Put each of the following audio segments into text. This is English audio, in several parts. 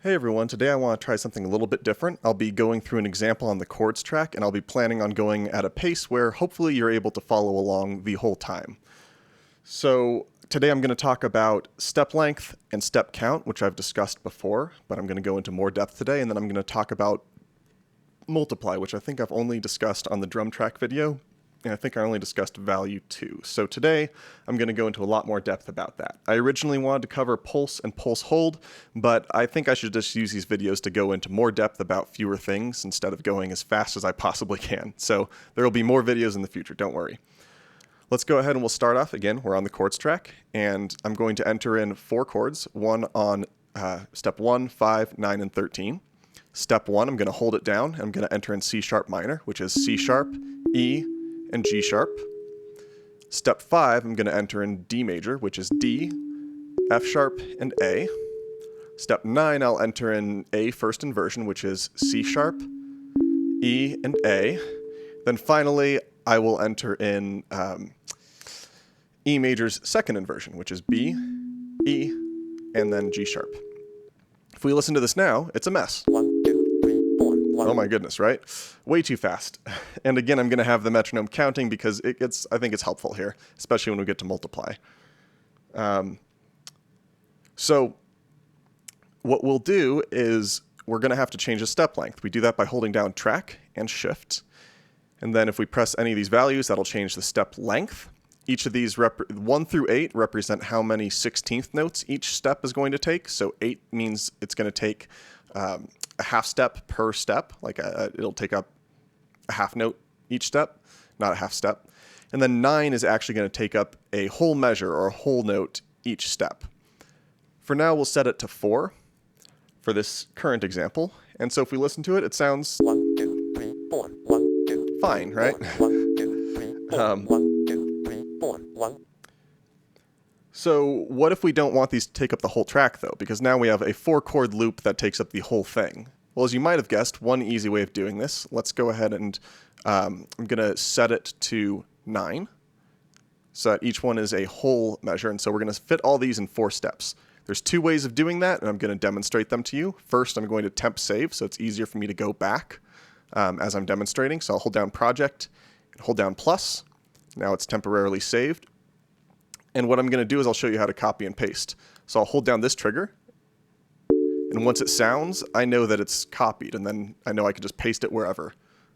Hey everyone, today I want to try something a little bit different. I'll be going through an example on the chords track, and I'll be planning on going at a pace where hopefully you're able to follow along the whole time. So today I'm going to talk about step length and step count, which I've discussed before, but I'm going to go into more depth today, and then I'm going to talk about multiply, which I think I've only discussed on the drum track video, and I think I only discussed value 2. So today, I'm going to go into a lot more depth about that. I originally wanted to cover pulse and pulse hold, but I think I should just use these videos to go into more depth about fewer things instead of going as fast as I possibly can. So there will be more videos in the future, don't worry. Let's go ahead and we'll start off. Again, we're on the chords track, and I'm going to enter in 4 chords, one on step 1, 5, 9, and 13. Step 1, I'm going to hold it down. I'm going to enter in C sharp minor, which is C sharp, E, and G sharp. Step 5, I'm going to enter in D major, which is D, F sharp, and A. Step 9, I'll enter in A first inversion, which is C sharp, E, and A. Then finally, I will enter in E major's second inversion, which is B, E, and then G sharp. If we listen to this now, it's a mess. 1, 2, 3, 4. 1. Oh my goodness, right? Way too fast. And again, I'm going to have the metronome counting because I think it's helpful here, especially when we get to multiply. So what we'll do is we're going to have to change the step length. We do that by holding down track and shift. And then if we press any of these values, that'll change the step length. Each of these, 1 through 8, represent how many 16th notes each step is going to take. So 8 means it's going to take a half step per step, like it'll take up a half note each step, not a half step. And then 9 is actually going to take up a whole measure or a whole note each step. For now, we'll set it to 4 for this current example. And so if we listen to it, it sounds 1, 2, 3, 4. 1, 2, fine, right? 1, 2, 3, 4. 1, 2, 3, 4. 1. So what if we don't want these to take up the whole track, though? Because now we have a 4-chord loop that takes up the whole thing. Well, as you might have guessed, one easy way of doing this, let's go ahead and I'm going to set it to 9, so that each one is a whole measure. And so we're going to fit all these in 4 steps. There's 2 ways of doing that, and I'm going to demonstrate them to you. First, I'm going to temp save, so it's easier for me to go back as I'm demonstrating. So I'll hold down project and hold down plus. Now it's temporarily saved. And what I'm going to do is I'll show you how to copy and paste. So I'll hold down this trigger, and once it sounds, I know that it's copied, and then I know I can just paste it wherever.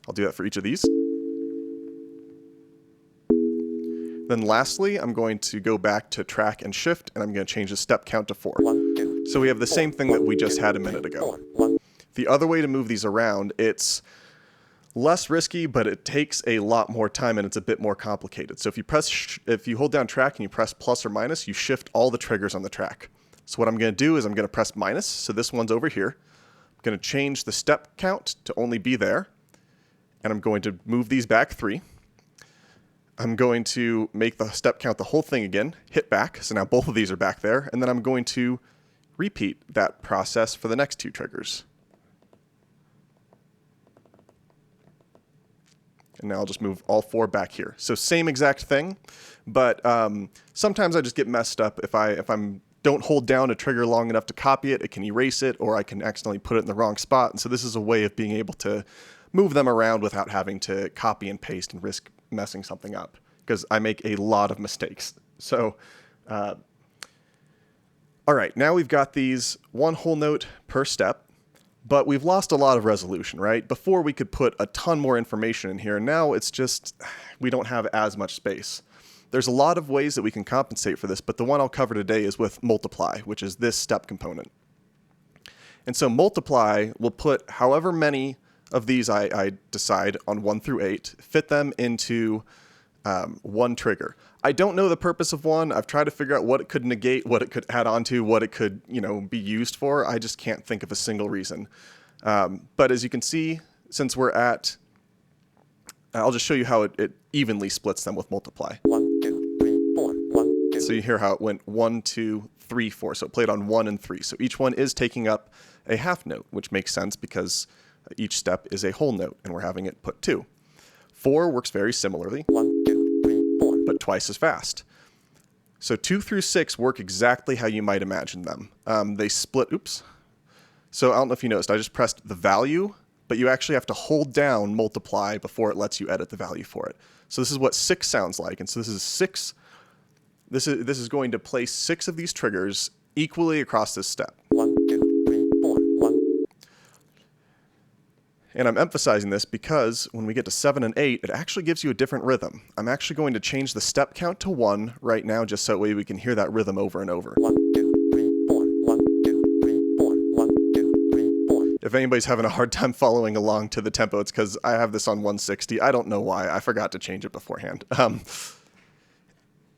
I'll do that for each of these. Then lastly, I'm going to go back to track and shift, and I'm going to change the step count to 4. 1, 2, So we have the same thing that we just had a minute ago. 1. The other way to move these around, it's less risky, but it takes a lot more time and it's a bit more complicated. So if you hold down track and you press plus or minus, you shift all the triggers on the track. So what I'm going to do is I'm going to press minus. So this one's over here. I'm going to change the step count to only be there. And I'm going to move these back 3. I'm going to make the step count the whole thing again, hit back. So now both of these are back there. And then I'm going to repeat that process for the next 2 triggers. And now I'll just move all 4 back here. So same exact thing, but sometimes I just get messed up. If I don't hold down a trigger long enough to copy it, it can erase it, or I can accidentally put it in the wrong spot. And so this is a way of being able to move them around without having to copy and paste and risk messing something up, because I make a lot of mistakes. So, all right, now we've got these 1 whole note per step. But we've lost a lot of resolution, right? Before we could put a ton more information in here. Now it's just, we don't have as much space. There's a lot of ways that we can compensate for this, but the one I'll cover today is with multiply, which is this step component. And so multiply will put however many of these I decide on 1 through 8, fit them into 1 trigger. I don't know the purpose of 1. I've tried to figure out what it could negate, what it could add on to, what it could, be used for. I just can't think of a single reason. But as you can see, since we're at, I'll just show you how it evenly splits them with multiply. 1, 2, 3, 4. 1, 2. So you hear how it went 1, 2, 3, 4. So it played on 1 and 3. So each one is taking up a half note, which makes sense because each step is a whole note, and we're having it put 2. 4 works very similarly. 1, 2, 3, 4. But twice as fast. So 2 through 6 work exactly how you might imagine them. They split, So I don't know if you noticed, I just pressed the value, but you actually have to hold down multiply before it lets you edit the value for it. So this is what 6 sounds like. And so this is 6. This is going to place 6 of these triggers equally across this step. 1, 2, 3, 4. 1. And I'm emphasizing this because when we get to 7 and 8, it actually gives you a different rhythm. I'm actually going to change the step count to 1 right now, just so that way we can hear that rhythm over and over. 1, 2, 3, 4. 1, 2, 3, 4. 1, 2, 3, 4. If anybody's having a hard time following along to the tempo, it's because I have this on 160. I don't know why. I forgot to change it beforehand.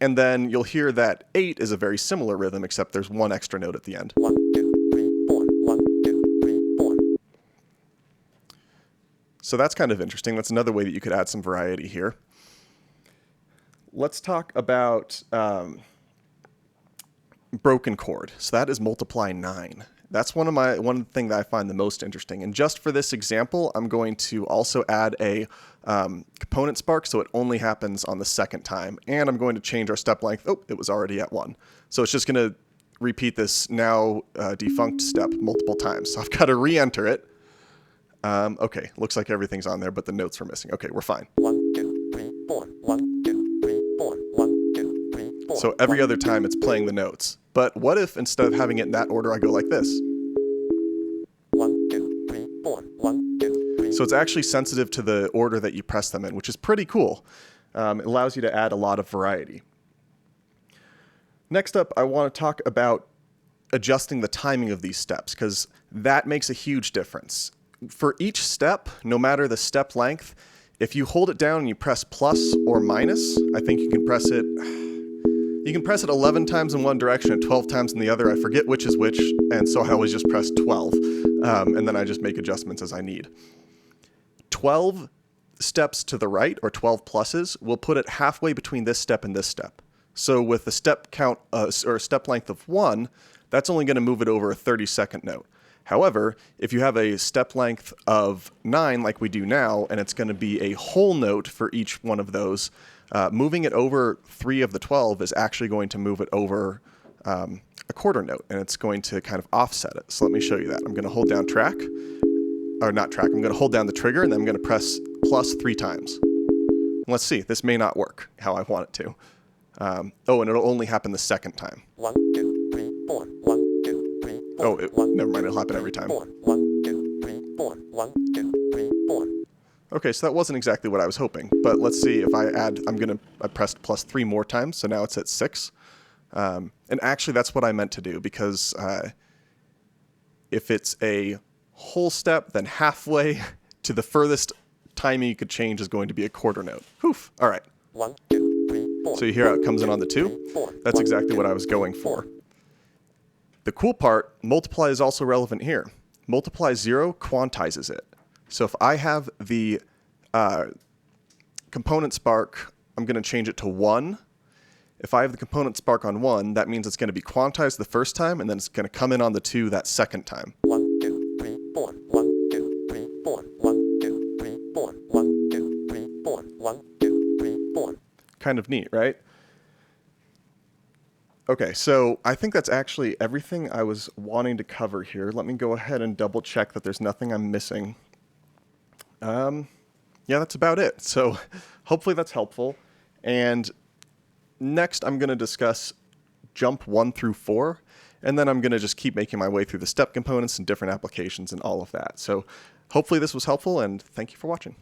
And then you'll hear that 8 is a very similar rhythm, except there's one extra note at the end. 1, 2, 3, 4. 1, 2, 3, 4. So that's kind of interesting. That's another way that you could add some variety here. Let's talk about broken chord. So that is multiply 9. That's one thing that I find the most interesting. And just for this example, I'm going to also add a component spark, so it only happens on the second time. And I'm going to change our step length. Oh, it was already at 1. So it's just going to repeat this now defunct step multiple times. So I've got to re-enter it. Okay, looks like everything's on there, but the notes are missing. Okay, we're fine. 1, 2, 3, 4. 1, 2, 3, 4. 1, 2, 3, 4. So every other time it's playing the notes. But what if instead of having it in that order, I go like this? 1, 2, 3, 4. 1, 2, 3. So it's actually sensitive to the order that you press them in, which is pretty cool. It allows you to add a lot of variety. Next up, I want to talk about adjusting the timing of these steps, because that makes a huge difference. For each step, no matter the step length, if you hold it down and you press plus or minus, I think you can press it 11 times in one direction and 12 times in the other. I forget which is which, and so I always just press 12, and then I just make adjustments as I need. 12 steps to the right, or 12 pluses, will put it halfway between this step and this step. So with the step count, or step length of 1, that's only going to move it over a 30-second note. However, if you have a step length of 9 like we do now, and it's going to be a whole note for each one of those, moving it over 3 of the 12 is actually going to move it over a quarter note, and it's going to kind of offset it. So let me show you that. I'm going to hold down track, or not track, I'm going to hold down the trigger, and then I'm going to press plus 3 times. Let's see, this may not work how I want it to. Oh, and it'll only happen the second time. 1, 2, 3, 4. 1, 2, 3, 4. Oh, 1, never mind, 2, it'll happen 3, every time. 4. 1, 2, 3, 4. 1, 2, 3, 4. Okay, so that wasn't exactly what I was hoping, but let's see if I pressed plus 3 more times, so now it's at 6. And actually that's what I meant to do, because if it's a whole step, then halfway to the furthest timing you could change is going to be a quarter note. Poof, all right. 1, 2, 3, 4. So you hear how it comes in on the 2? That's exactly what I was going for. The cool part, multiply is also relevant here. Multiply 0 quantizes it. So if I have the component spark, I'm going to change it to 1. If I have the component spark on 1, that means it's going to be quantized the first time, and then it's going to come in on the 2 that second time. 1, 2, 3, 4. 1, 2, 3, 4. 1, 2, 3, 4. 1, 2, 3, 4. 1, 2, 3, 4. Kind of neat, right? Okay, so I think that's actually everything I was wanting to cover here. Let me go ahead and double check that there's nothing I'm missing. Yeah, that's about it. So hopefully that's helpful. And next I'm going to discuss jump 1 through 4, and then I'm going to just keep making my way through the step components and different applications and all of that. So hopefully this was helpful, and thank you for watching.